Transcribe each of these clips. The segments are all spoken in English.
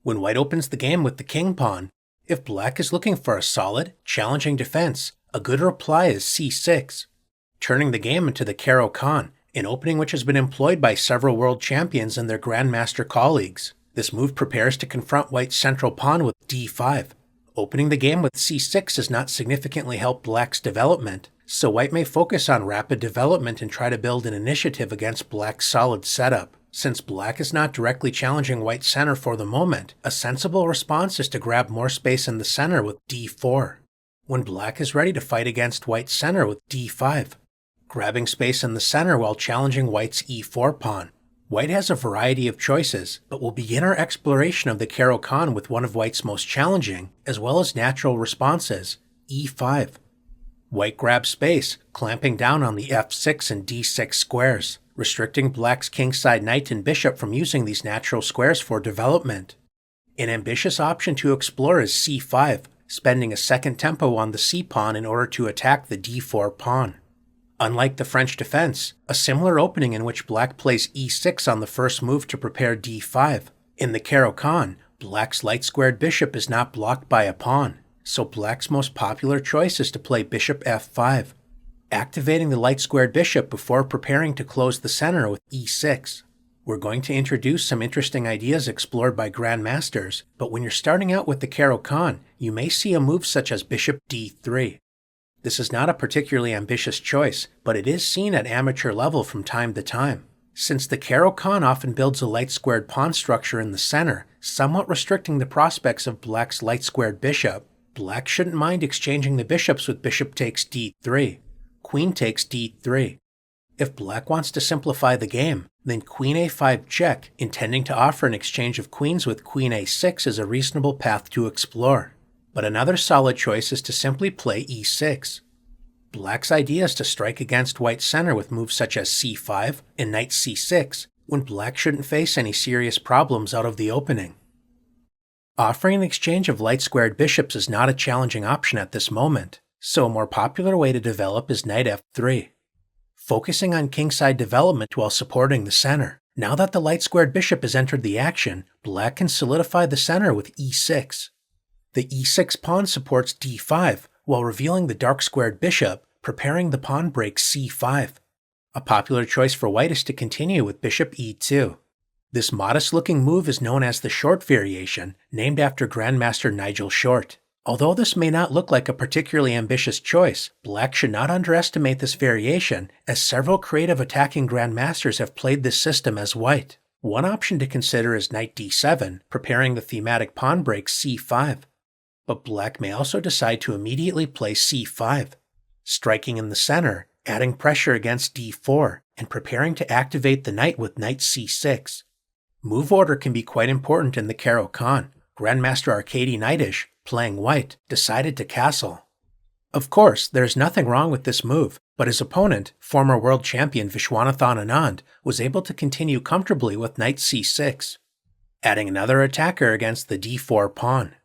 When white opens the game with the king pawn, if black is looking for a solid, challenging defense, a good reply is c6, turning the game into the Caro-Kann, an opening which has been employed by several world champions and their grandmaster colleagues. This move prepares to confront white's central pawn with d5. Opening the game with c6 does not significantly help black's development, so white may focus on rapid development and try to build an initiative against black's solid setup. Since black is not directly challenging white's center for the moment, a sensible response is to grab more space in the center with d4. When black is ready to fight against white's center with d5, grabbing space in the center while challenging white's e4 pawn. White has a variety of choices, but we'll begin our exploration of the Caro-Kann with one of white's most challenging, as well as natural responses, e5. White grabs space, clamping down on the f6 and d6 squares, restricting black's kingside knight and bishop from using these natural squares for development. An ambitious option to explore is c5, spending a second tempo on the c-pawn in order to attack the d4 pawn. Unlike the French defense, a similar opening in which black plays e6 on the first move to prepare d5. In the Caro-Kann, black's light-squared bishop is not blocked by a pawn, so black's most popular choice is to play bishop f5, activating the light-squared bishop before preparing to close the center with e6. We're going to introduce some interesting ideas explored by grandmasters, but when you're starting out with the Caro-Kann, you may see a move such as bishop d3. This is not a particularly ambitious choice, but it is seen at amateur level from time to time. Since the Caro-Kann often builds a light-squared pawn structure in the center, somewhat restricting the prospects of black's light-squared bishop, black shouldn't mind exchanging the bishops with bishop takes d3, queen takes d3. If black wants to simplify the game, then queen a5 check, intending to offer an exchange of queens with queen a6 is a reasonable path to explore. But another solid choice is to simply play e6. Black's idea is to strike against white's center with moves such as c5 and knight c6, when black shouldn't face any serious problems out of the opening. Offering an exchange of light-squared bishops is not a challenging option at this moment, so a more popular way to develop is knight f3, focusing on kingside development while supporting the center. Now that the light-squared bishop has entered the action, black can solidify the center with e6. The e6 pawn supports d5, while revealing the dark-squared bishop, preparing the pawn break c5. A popular choice for white is to continue with bishop e2. This modest-looking move is known as the short variation, named after Grandmaster Nigel Short. Although this may not look like a particularly ambitious choice, black should not underestimate this variation, as several creative attacking grandmasters have played this system as white. One option to consider is knight d7, preparing the thematic pawn break c5. But black may also decide to immediately play c5, striking in the center, adding pressure against d4, and preparing to activate the knight with knight c6. Move order can be quite important in the Caro-Kann. Grandmaster Arkady Knightish, playing white, decided to castle. Of course, there's nothing wrong with this move, but his opponent, former world champion Vishwanathan Anand, was able to continue comfortably with knight c6, adding another attacker against the d4 pawn.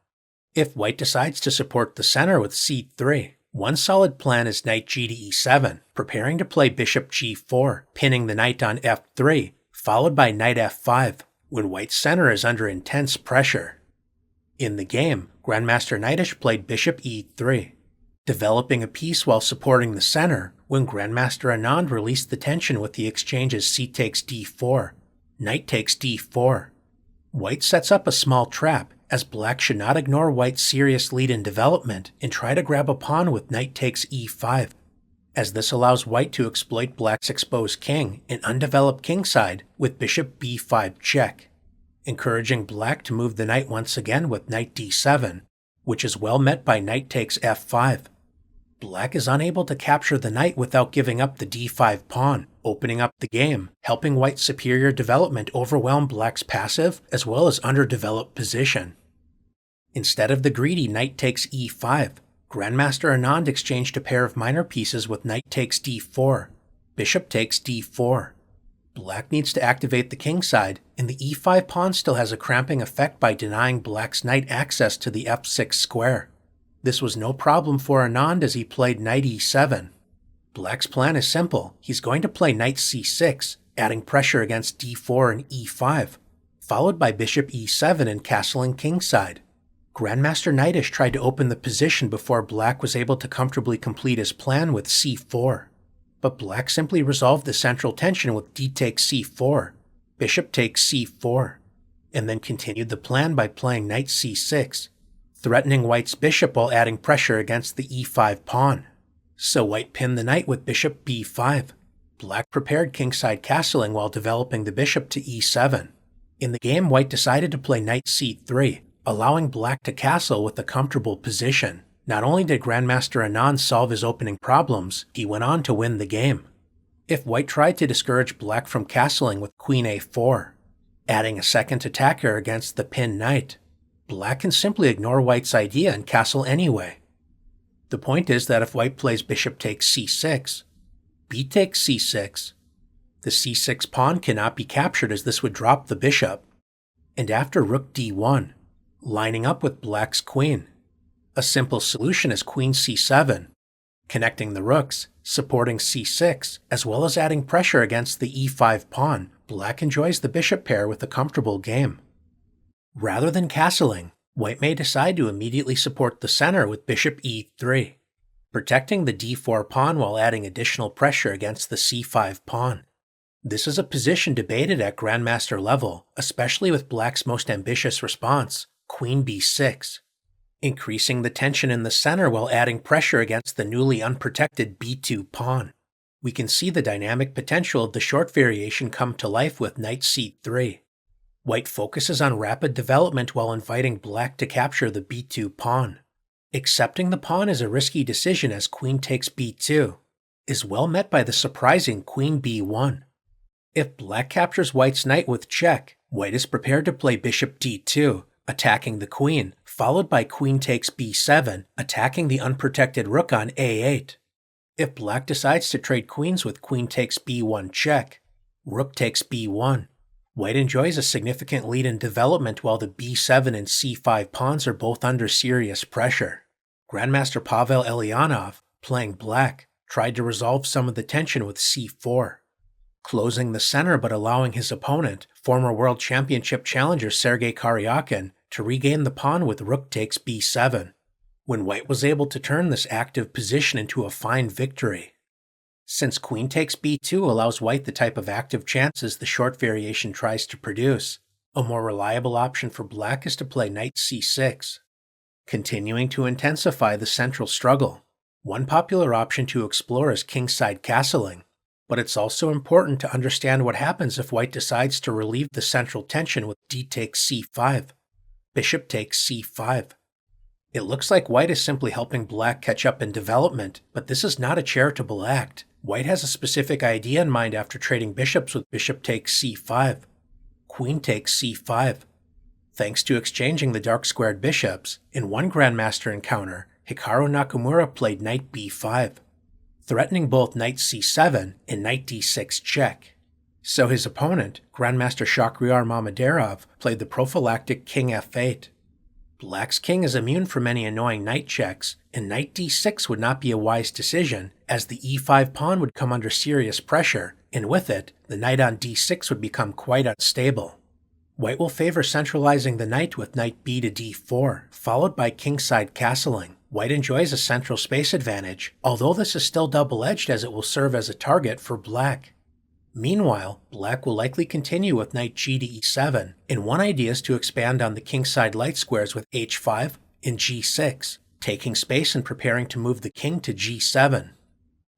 If white decides to support the center with c3, one solid plan is knight g to e7, preparing to play bishop g4, pinning the knight on f3, followed by knight f5, when white's center is under intense pressure. In the game, Grandmaster Knightish played bishop e3, developing a piece while supporting the center, when Grandmaster Anand released the tension with the exchanges c takes d4, knight takes d4. White sets up a small trap, as black should not ignore white's serious lead in development and try to grab a pawn with knight takes e5, as this allows white to exploit black's exposed king and undeveloped kingside with bishop b5 check, encouraging black to move the knight once again with knight d7, which is well met by knight takes f5. Black is unable to capture the knight without giving up the d5 pawn, opening up the game, helping white's superior development overwhelm black's passive as well as underdeveloped position. Instead of the greedy knight takes e5, Grandmaster Anand exchanged a pair of minor pieces with knight takes d4, bishop takes d4. Black needs to activate the kingside, and the e5 pawn still has a cramping effect by denying black's knight access to the f6 square. This was no problem for Anand as he played knight e7. Black's plan is simple. He's going to play knight c6, adding pressure against d4 and e5, followed by bishop e7 and castling kingside. Grandmaster Knightish tried to open the position before black was able to comfortably complete his plan with c4. But black simply resolved the central tension with d takes c4, bishop takes c4, and then continued the plan by playing knight c6, threatening white's bishop while adding pressure against the e5 pawn. So white pinned the knight with bishop b5. Black prepared kingside castling while developing the bishop to e7. In the game, white decided to play knight c3, allowing black to castle with a comfortable position. Not only did Grandmaster Anand solve his opening problems, he went on to win the game. If white tried to discourage black from castling with queen a4, adding a second attacker against the pinned knight, black can simply ignore white's idea and castle anyway. The point is that if white plays bishop takes c6, b takes c6, the c6 pawn cannot be captured as this would drop the bishop, and after rook d1, lining up with black's queen. A simple solution is queen c7, connecting the rooks, supporting c6, as well as adding pressure against the e5 pawn. Black enjoys the bishop pair with a comfortable game. Rather than castling, white may decide to immediately support the center with bishop e3, protecting the d4 pawn while adding additional pressure against the c5 pawn. This is a position debated at grandmaster level, especially with black's most ambitious response, queen b6, increasing the tension in the center while adding pressure against the newly unprotected b2 pawn. We can see the dynamic potential of the short variation come to life with knight c3. White focuses on rapid development while inviting black to capture the b2 pawn. Accepting the pawn is a risky decision as queen takes b2 is well met by the surprising queen b1. If black captures white's knight with check, white is prepared to play bishop d2, attacking the queen, followed by queen takes b7, attacking the unprotected rook on a8. If black decides to trade queens with queen takes b1 check, rook takes b1, white enjoys a significant lead in development while the b7 and c5 pawns are both under serious pressure. Grandmaster Pavel Elyanov, playing black, tried to resolve some of the tension with c4, closing the center but allowing his opponent, former World Championship challenger Sergei Caro-Kann, to regain the pawn with rook takes b7, when white was able to turn this active position into a fine victory. Since queen takes b2 allows white the type of active chances the short variation tries to produce, a more reliable option for black is to play knight c6, continuing to intensify the central struggle. One popular option to explore is kingside castling, but it's also important to understand what happens if white decides to relieve the central tension with d takes c5, bishop takes c5. It looks like white is simply helping black catch up in development, but this is not a charitable act. White has a specific idea in mind after trading bishops with bishop takes c5, queen takes c5. Thanks to exchanging the dark squared bishops, in one grandmaster encounter, Hikaru Nakamura played knight b5, threatening both knight c7 and knight d6 check. So his opponent, Grandmaster Shakhriyar Mamedyarov, played the prophylactic king f8. Black's king is immune from any annoying knight checks, and knight d6 would not be a wise decision, as the e5 pawn would come under serious pressure, and with it, the knight on d6 would become quite unstable. White will favor centralizing the knight with knight b to d4, followed by kingside castling. White enjoys a central space advantage, although this is still double-edged as it will serve as a target for black. Meanwhile, black will likely continue with knight g to e7, and one idea is to expand on the kingside light squares with h5 and g6, taking space and preparing to move the king to g7.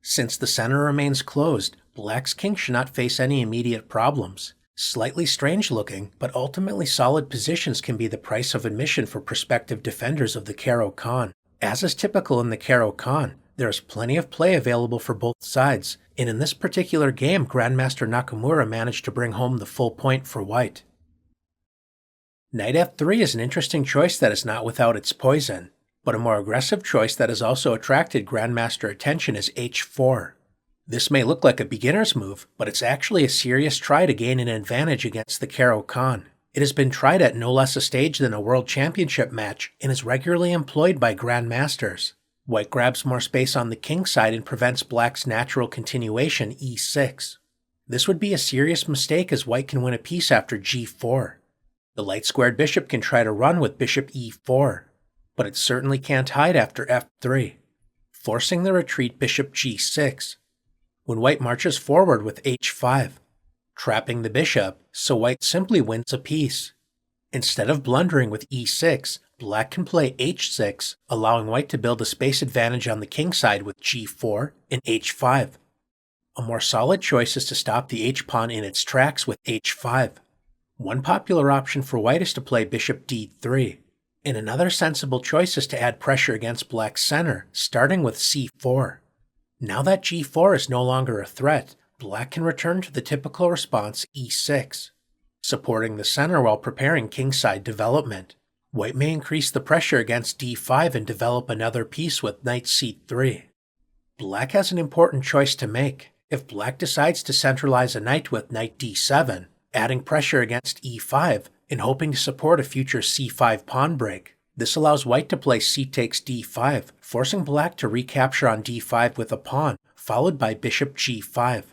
Since the center remains closed, black's king should not face any immediate problems. Slightly strange looking, but ultimately solid positions can be the price of admission for prospective defenders of the Caro-Kann. As is typical in the Caro-Kann, there is plenty of play available for both sides, and in this particular game, Grandmaster Nakamura managed to bring home the full point for white. Knight f3 is an interesting choice that is not without its poison, but a more aggressive choice that has also attracted Grandmaster attention is h4. This may look like a beginner's move, but it's actually a serious try to gain an advantage against the Caro-Kann. It has been tried at no less a stage than a World Championship match and is regularly employed by grandmasters. White grabs more space on the king side and prevents black's natural continuation, e6. This would be a serious mistake as white can win a piece after g4. The light-squared bishop can try to run with bishop e4, but it certainly can't hide after f3, forcing the retreat bishop g6, when white marches forward with h5, trapping the bishop, so white simply wins a piece. Instead of blundering with e6, black can play h6, allowing white to build a space advantage on the king side with g4 and h5. A more solid choice is to stop the h-pawn in its tracks with h5. One popular option for white is to play bishop d3, and another sensible choice is to add pressure against black's center, starting with c4. Now that g4 is no longer a threat, black can return to the typical response e6, supporting the center while preparing kingside development. White may increase the pressure against d5 and develop another piece with knight c3. Black has an important choice to make. If black decides to centralize a knight with knight d7, adding pressure against e5 and hoping to support a future c5 pawn break, this allows white to play c takes d5, forcing black to recapture on d5 with a pawn, followed by bishop g5.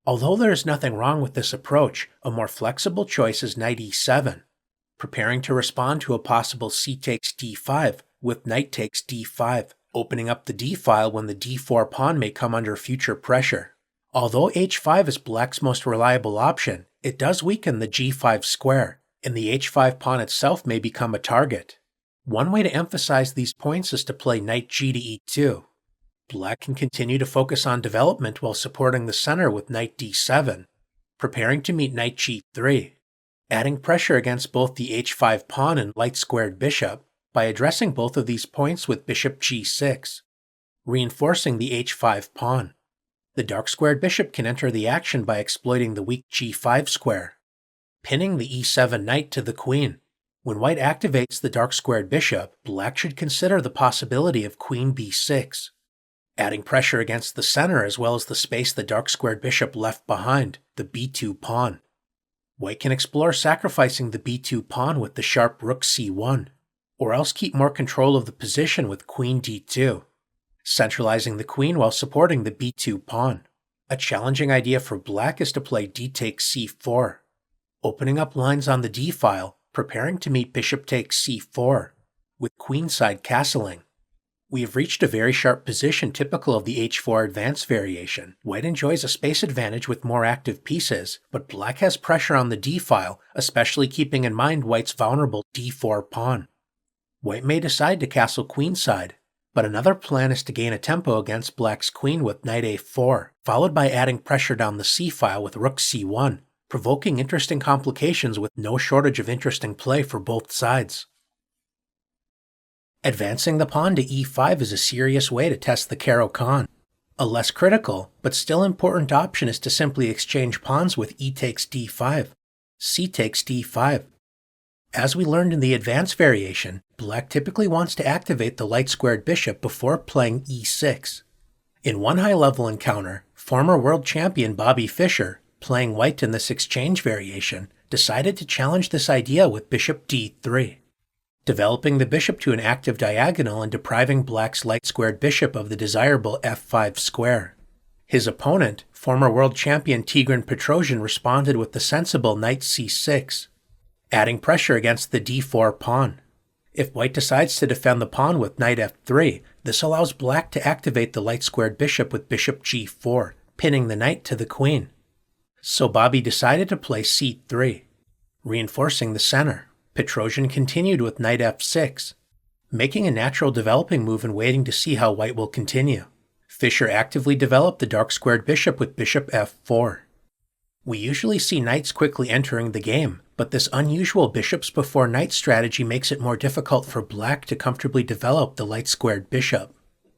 Although there is nothing wrong with this approach, a more flexible choice is knight e7, preparing to respond to a possible c takes d5 with knight takes d5, opening up the d-file when the d4 pawn may come under future pressure. Although h5 is black's most reliable option, it does weaken the g5 square, and the h5 pawn itself may become a target. One way to emphasize these points is to play knight g to e2. Black can continue to focus on development while supporting the center with knight d7, preparing to meet knight g3, adding pressure against both the h5 pawn and light-squared bishop by addressing both of these points with bishop g6, reinforcing the h5 pawn. The dark-squared bishop can enter the action by exploiting the weak g5 square, pinning the e7 knight to the queen. When white activates the dark-squared bishop, black should consider the possibility of queen b6, adding pressure against the center as well as the space the dark-squared bishop left behind, the b2 pawn. White can explore sacrificing the b2 pawn with the sharp rook c1, or else keep more control of the position with queen d2, centralizing the queen while supporting the b2 pawn. A challenging idea for black is to play d takes c4, opening up lines on the d-file, preparing to meet bishop takes c4, with queenside castling. We have reached a very sharp position typical of the h4 advance variation. White enjoys a space advantage with more active pieces, but black has pressure on the d-file, especially keeping in mind white's vulnerable d4 pawn. White may decide to castle queenside, but another plan is to gain a tempo against black's queen with knight a4, followed by adding pressure down the c-file with rook c1, provoking interesting complications with no shortage of interesting play for both sides. Advancing the pawn to e5 is a serious way to test the Caro-Kann. A less critical, but still important option is to simply exchange pawns with e takes d5, c takes d5. As we learned in the advance variation, black typically wants to activate the light-squared bishop before playing e6. In one high-level encounter, former world champion Bobby Fischer, playing white in this exchange variation, decided to challenge this idea with bishop d3, developing the bishop to an active diagonal and depriving black's light-squared bishop of the desirable f5 square. His opponent, former world champion Tigran Petrosian, responded with the sensible knight c6, adding pressure against the d4 pawn. If white decides to defend the pawn with knight f3, this allows black to activate the light-squared bishop with bishop g4, pinning the knight to the queen. So Bobby decided to play c3, reinforcing the center. Petrosian continued with knight f6, making a natural developing move and waiting to see how white will continue. Fischer actively developed the dark-squared bishop with bishop f4. We usually see knights quickly entering the game, but this unusual bishops before knight strategy makes it more difficult for black to comfortably develop the light-squared bishop.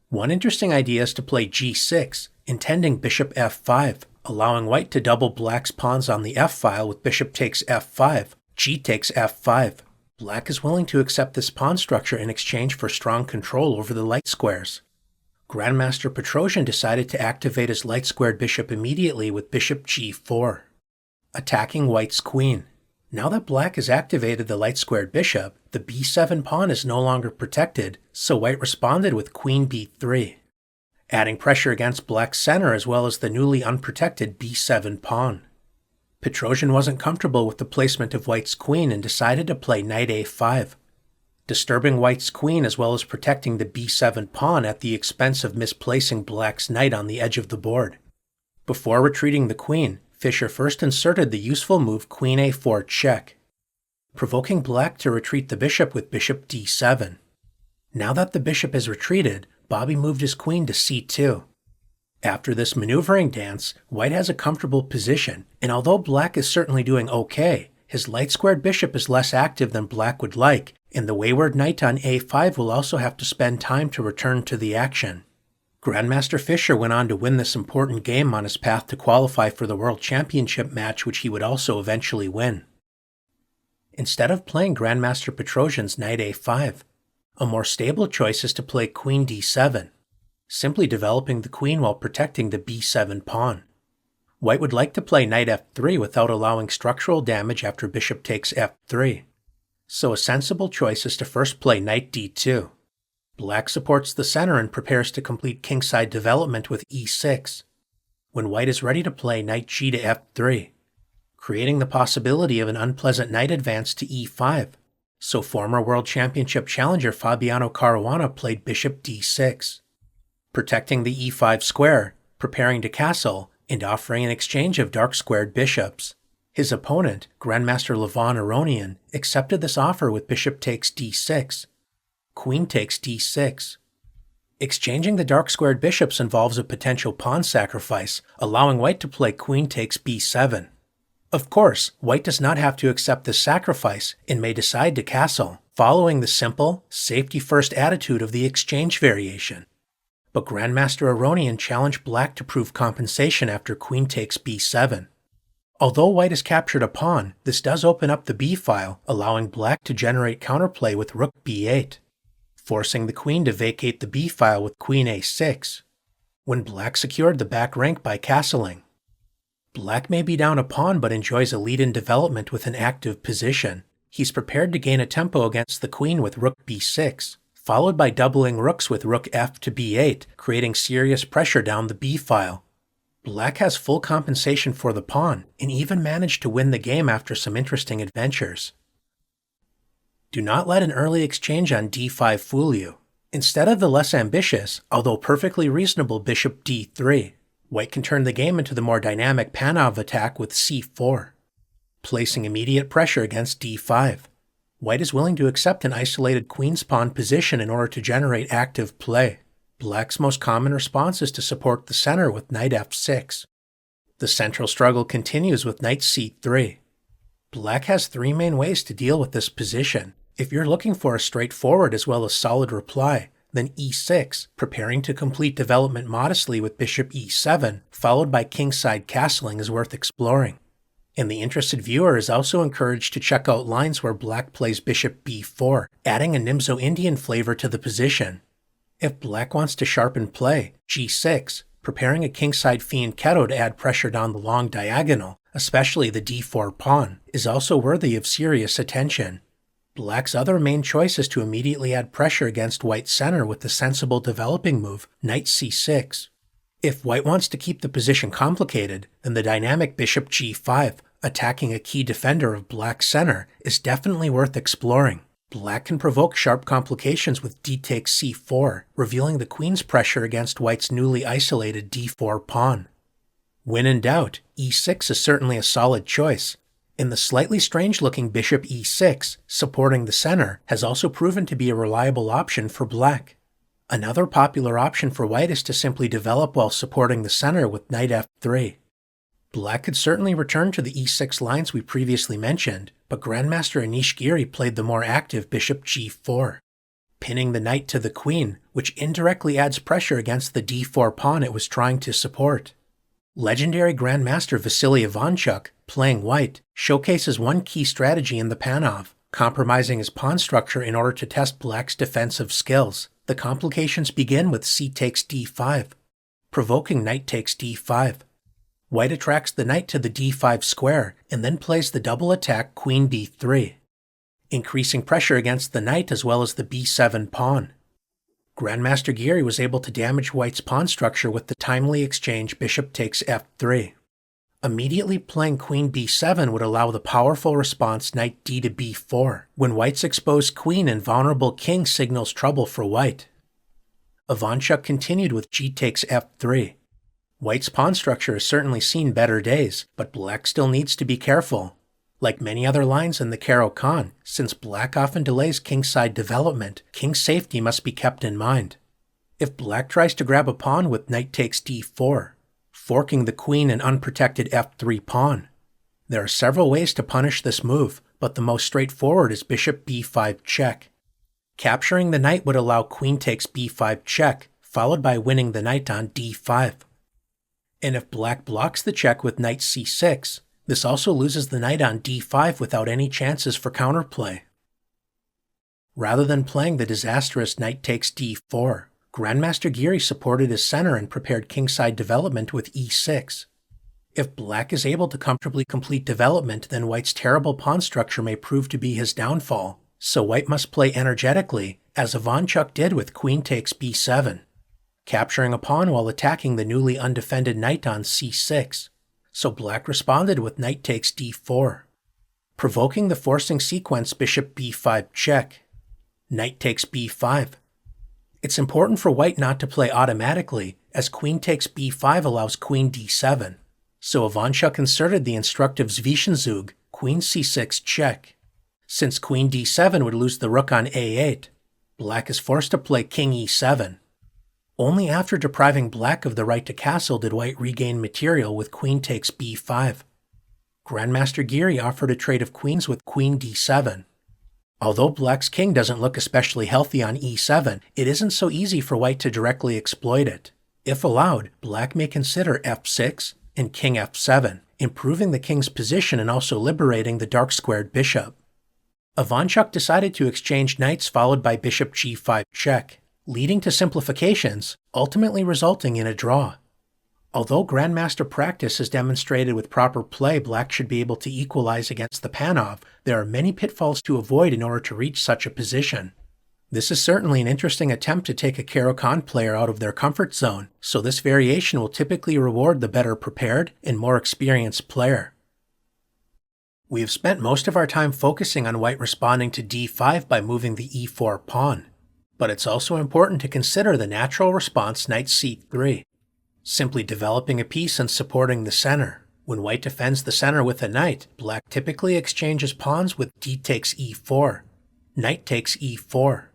One interesting idea is to play g6, intending bishop f5, allowing white to double black's pawns on the f-file with bishop takes f5, g takes f5. Black is willing to accept this pawn structure in exchange for strong control over the light squares. Grandmaster Petrosian decided to activate his light-squared bishop immediately with bishop g4, attacking white's queen. Now that black has activated the light-squared bishop, the b7 pawn is no longer protected, so white responded with queen b3, adding pressure against black's center as well as the newly unprotected b7 pawn. Petrosian wasn't comfortable with the placement of white's queen and decided to play knight a5, disturbing white's queen as well as protecting the b7 pawn at the expense of misplacing black's knight on the edge of the board. Before retreating the queen, Fischer first inserted the useful move queen a4 check, provoking black to retreat the bishop with bishop d7. Now that the bishop is retreated, Bobby moved his queen to c2. After this maneuvering dance, white has a comfortable position, and although black is certainly doing okay, his light-squared bishop is less active than black would like, and the wayward knight on a5 will also have to spend time to return to the action. Grandmaster Fischer went on to win this important game on his path to qualify for the World Championship match, which he would also eventually win. Instead of playing Grandmaster Petrosian's knight a5, a more stable choice is to play queen d7, simply developing the queen while protecting the b7 pawn. White would like to play knight f3 without allowing structural damage after bishop takes f3, so a sensible choice is to first play knight d2. Black supports the center and prepares to complete kingside development with e6, when white is ready to play knight g to f3, creating the possibility of an unpleasant knight advance to e5, so former World Championship challenger Fabiano Caruana played bishop d6, protecting the e5 square, preparing to castle, and offering an exchange of dark-squared bishops. His opponent, Grandmaster Levon Aronian, accepted this offer with bishop takes d6, queen takes d6. Exchanging the dark-squared bishops involves a potential pawn sacrifice, allowing white to play queen takes b7. Of course, white does not have to accept this sacrifice and may decide to castle, following the simple, safety-first attitude of the exchange variation. But Grandmaster Aronian challenged black to prove compensation after queen takes b7. Although white has captured a pawn, this does open up the b-file, allowing black to generate counterplay with rook b8, forcing the queen to vacate the b-file with queen a6, when black secured the back rank by castling. Black may be down a pawn but enjoys a lead in development with an active position. He's prepared to gain a tempo against the queen with rook b6, followed by doubling rooks with rook f to b8, creating serious pressure down the b-file. Black has full compensation for the pawn, and even managed to win the game after some interesting adventures. Do not let an early exchange on d5 fool you. Instead of the less ambitious, although perfectly reasonable bishop d3, white can turn the game into the more dynamic Panov attack with c4, placing immediate pressure against d5. White is willing to accept an isolated queen's pawn position in order to generate active play. Black's most common response is to support the center with knight f6. The central struggle continues with knight c3. Black has three main ways to deal with this position. If you're looking for a straightforward as well as solid reply, then e6, preparing to complete development modestly with bishop e7, followed by kingside castling, is worth exploring. And the interested viewer is also encouraged to check out lines where black plays bishop b4, adding a Nimzo-Indian flavor to the position. If black wants to sharpen play, g6, preparing a kingside fianchetto to add pressure down the long diagonal, especially the d4 pawn, is also worthy of serious attention. Black's other main choice is to immediately add pressure against white's center with the sensible developing move, knight c6. If white wants to keep the position complicated, then the dynamic bishop g5, attacking a key defender of black's center, is definitely worth exploring. Black can provoke sharp complications with d takes c4, revealing the queen's pressure against white's newly isolated d4 pawn. When in doubt, e6 is certainly a solid choice. And the slightly strange-looking bishop e6, supporting the center, has also proven to be a reliable option for black. Another popular option for white is to simply develop while supporting the center with knight f3. Black could certainly return to the e6 lines we previously mentioned, but Grandmaster Anish Giri played the more active bishop g4, pinning the knight to the queen, which indirectly adds pressure against the d4 pawn it was trying to support. Legendary Grandmaster Vasily Ivanchuk, playing white, showcases one key strategy in the Panov, compromising his pawn structure in order to test black's defensive skills. The complications begin with c takes d5, provoking knight takes d5. White attracts the knight to the d5 square and then plays the double attack queen b3, increasing pressure against the knight as well as the b7 pawn. Grandmaster Giri was able to damage white's pawn structure with the timely exchange bishop takes f3. Immediately playing queen b7 would allow the powerful response knight d to b4, when white's exposed queen and vulnerable king signals trouble for white. Ivanchuk continued with g takes f3. White's pawn structure has certainly seen better days, but black still needs to be careful. Like many other lines in the Caro-Kann, since black often delays kingside development, king safety must be kept in mind. If black tries to grab a pawn with knight takes d4, forking the queen and unprotected f3 pawn. There are several ways to punish this move, but the most straightforward is bishop b5 check. Capturing the knight would allow queen takes b5 check, followed by winning the knight on d5. And if black blocks the check with knight c6, this also loses the knight on d5 without any chances for counterplay. Rather than playing the disastrous knight takes d4, Grandmaster Giri supported his center and prepared kingside development with e6. If black is able to comfortably complete development, then white's terrible pawn structure may prove to be his downfall, so white must play energetically, as Ivanchuk did with queen takes b7, capturing a pawn while attacking the newly undefended knight on c6, so black responded with knight takes d4, provoking the forcing sequence bishop b5 check, knight takes b5. It's important for white not to play automatically, as queen takes b5 allows queen d7, so Ivanchuk inserted the instructive Zwischenzug, queen c6 check. Since queen d7 would lose the rook on a8, black is forced to play king e7. Only after depriving black of the right to castle did white regain material with queen takes b5. Grandmaster Giri offered a trade of queens with queen d7. Although black's king doesn't look especially healthy on e7, it isn't so easy for white to directly exploit it. If allowed, black may consider f6 and king f7, improving the king's position and also liberating the dark-squared bishop. Ivanchuk decided to exchange knights followed by bishop g5 check, leading to simplifications, ultimately resulting in a draw. Although Grandmaster practice has demonstrated with proper play black should be able to equalize against the Panov, there are many pitfalls to avoid in order to reach such a position. This is certainly an interesting attempt to take a Caro-Kann player out of their comfort zone, so this variation will typically reward the better prepared and more experienced player. We have spent most of our time focusing on white responding to d5 by moving the e4 pawn, but it's also important to consider the natural response knight c3. Simply developing a piece and supporting the center. When white defends the center with a knight, black typically exchanges pawns with d takes e4, knight takes e4.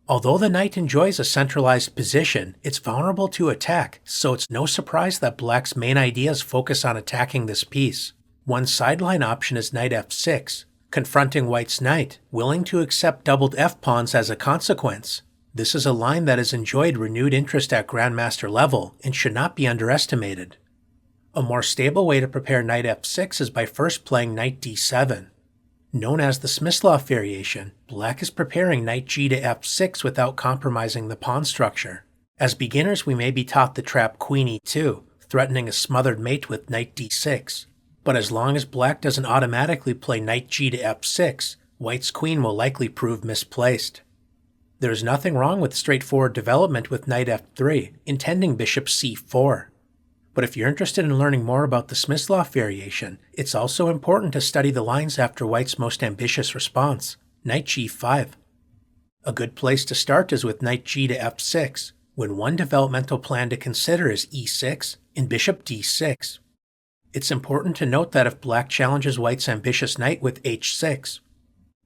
Although the knight enjoys a centralized position, it's vulnerable to attack, so it's no surprise that black's main ideas focus on attacking this piece. One sideline option is knight f6, confronting white's knight, willing to accept doubled f-pawns as a consequence. This is a line that has enjoyed renewed interest at Grandmaster level and should not be underestimated. A more stable way to prepare knight f6 is by first playing knight d7. Known as the Smyslov variation, black is preparing knight g to f6 without compromising the pawn structure. As beginners, we may be taught the trap queen e2, threatening a smothered mate with knight d6. But as long as black doesn't automatically play knight g to f6, white's queen will likely prove misplaced. There is nothing wrong with straightforward development with knight f3, intending bishop c4. But if you're interested in learning more about the Smyslov variation, it's also important to study the lines after white's most ambitious response, knight g5. A good place to start is with knight g to f6, when one developmental plan to consider is e6 and bishop d6. It's important to note that if black challenges white's ambitious knight with h6,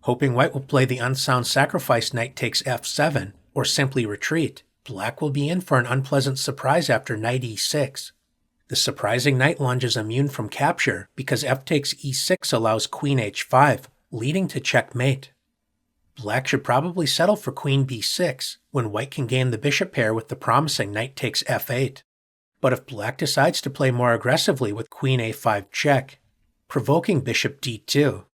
hoping white will play the unsound sacrifice knight takes f7, or simply retreat, black will be in for an unpleasant surprise after knight e6. The surprising knight lunge is immune from capture because f takes e6 allows queen h5, leading to checkmate. Black should probably settle for queen b6, when white can gain the bishop pair with the promising knight takes f8. But if black decides to play more aggressively with queen a5 check, provoking bishop d2,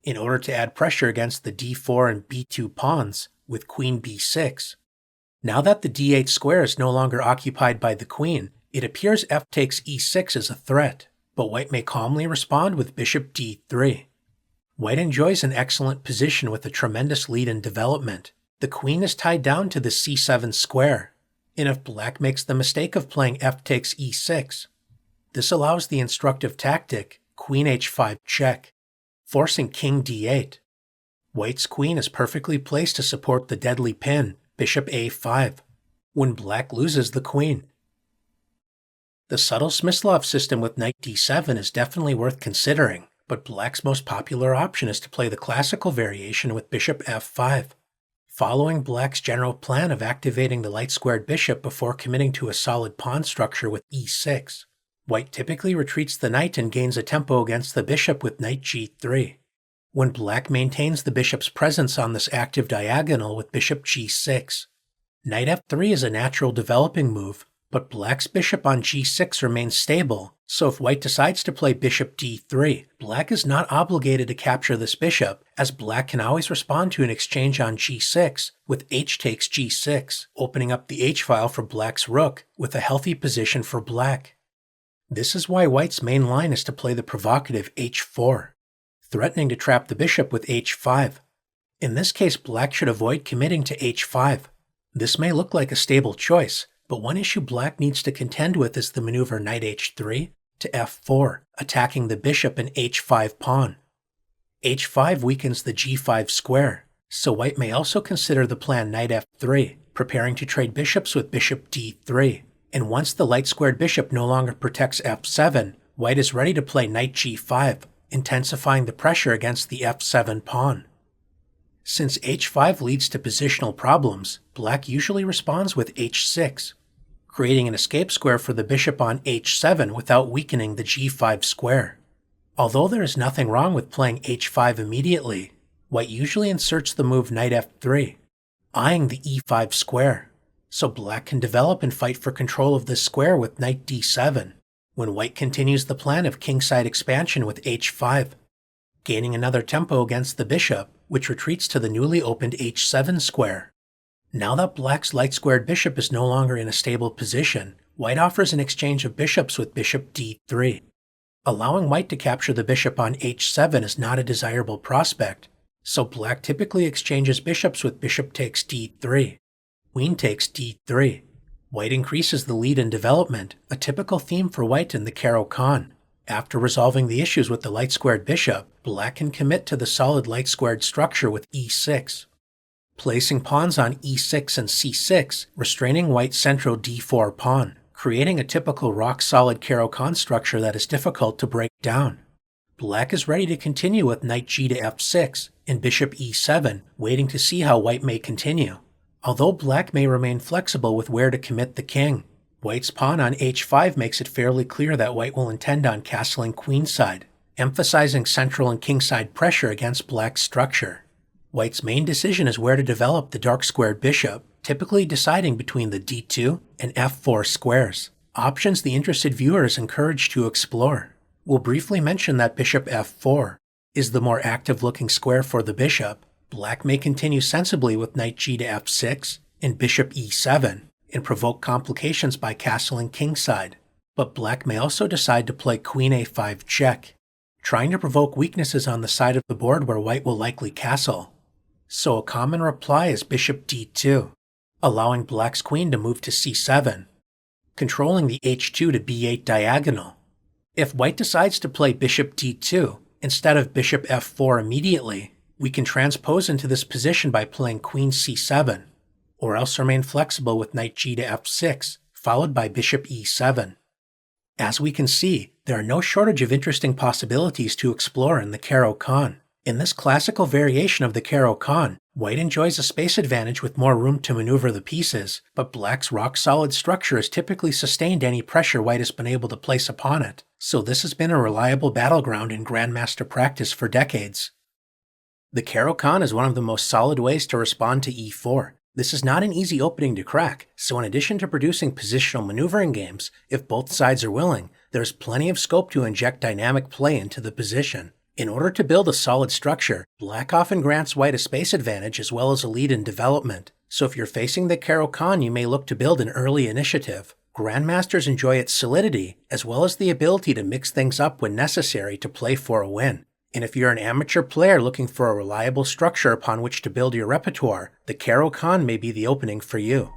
in order to add pressure against the d4 and b2 pawns with queen b6. Now that the d8 square is no longer occupied by the queen, it appears f takes e6 is a threat, but white may calmly respond with bishop d3. White enjoys an excellent position with a tremendous lead in development. The queen is tied down to the c7 square, and if black makes the mistake of playing f takes e6, This allows the instructive tactic queen h5 check, forcing king d8. White's queen is perfectly placed to support the deadly pin, bishop a5, when black loses the queen. The subtle Smyslov system with knight d7 is definitely worth considering, but black's most popular option is to play the classical variation with bishop f5. Following black's general plan of activating the light-squared bishop before committing to a solid pawn structure with e6, white typically retreats the knight and gains a tempo against the bishop with knight g3. When black maintains the bishop's presence on this active diagonal with bishop g6, knight f3 is a natural developing move, but black's bishop on g6 remains stable, so if white decides to play bishop d3, black is not obligated to capture this bishop, as black can always respond to an exchange on g6 with h takes g6, opening up the h-file for black's rook with a healthy position for black. This is why white's main line is to play the provocative h4, threatening to trap the bishop with h5. In this case, black should avoid committing to h5. This may look like a stable choice, but one issue black needs to contend with is the maneuver knight h3 to f4, attacking the bishop and h5 pawn. h5 weakens the g5 square, so white may also consider the plan knight f3, preparing to trade bishops with bishop d3. And once the light-squared bishop no longer protects f7, white is ready to play knight g5, intensifying the pressure against the f7 pawn. Since h5 leads to positional problems, black usually responds with h6, creating an escape square for the bishop on h7 without weakening the g5 square. Although there is nothing wrong with playing h5 immediately, white usually inserts the move knight f3, eyeing the e5 square, so black can develop and fight for control of this square with knight d7, when white continues the plan of kingside expansion with h5, gaining another tempo against the bishop, which retreats to the newly opened h7 square. Now that black's light-squared bishop is no longer in a stable position, white offers an exchange of bishops with bishop d3. Allowing white to capture the bishop on h7 is not a desirable prospect, so black typically exchanges bishops with bishop takes d3. Queen takes d3. White increases the lead in development, a typical theme for white in the Caro-Kann. After resolving the issues with the light-squared bishop, black can commit to the solid light-squared structure with e6, placing pawns on e6 and c6, restraining white's central d4 pawn, creating a typical rock-solid Caro-Kann structure that is difficult to break down. Black is ready to continue with knight g to f6 and bishop e7, waiting to see how white may continue. Although black may remain flexible with where to commit the king, white's pawn on h5 makes it fairly clear that white will intend on castling queenside, emphasizing central and kingside pressure against black's structure. White's main decision is where to develop the dark-squared bishop, typically deciding between the d2 and f4 squares, options the interested viewer is encouraged to explore. We'll briefly mention that bishop f4 is the more active-looking square for the bishop. Black may continue sensibly with knight g to f6 and bishop e7 and provoke complications by castling kingside, but black may also decide to play queen a5 check, trying to provoke weaknesses on the side of the board where white will likely castle. So a common reply is bishop d2, allowing black's queen to move to c7, controlling the h2 to b8 diagonal. If white decides to play bishop d2 instead of bishop f4 immediately, we can transpose into this position by playing queen c7, or else remain flexible with knight g to f6, followed by bishop e7. As we can see, there are no shortage of interesting possibilities to explore in the Caro-Kann. In this classical variation of the Caro-Kann, white enjoys a space advantage with more room to maneuver the pieces, but black's rock-solid structure has typically sustained any pressure white has been able to place upon it, so this has been a reliable battleground in grandmaster practice for decades. The Caro-Kann is one of the most solid ways to respond to e4. This is not an easy opening to crack, so in addition to producing positional maneuvering games, if both sides are willing, there's plenty of scope to inject dynamic play into the position. In order to build a solid structure, black often grants white a space advantage as well as a lead in development, so if you're facing the Caro-Kann, you may look to build an early initiative. Grandmasters enjoy its solidity, as well as the ability to mix things up when necessary to play for a win. And if you're an amateur player looking for a reliable structure upon which to build your repertoire, the Caro-Kann may be the opening for you.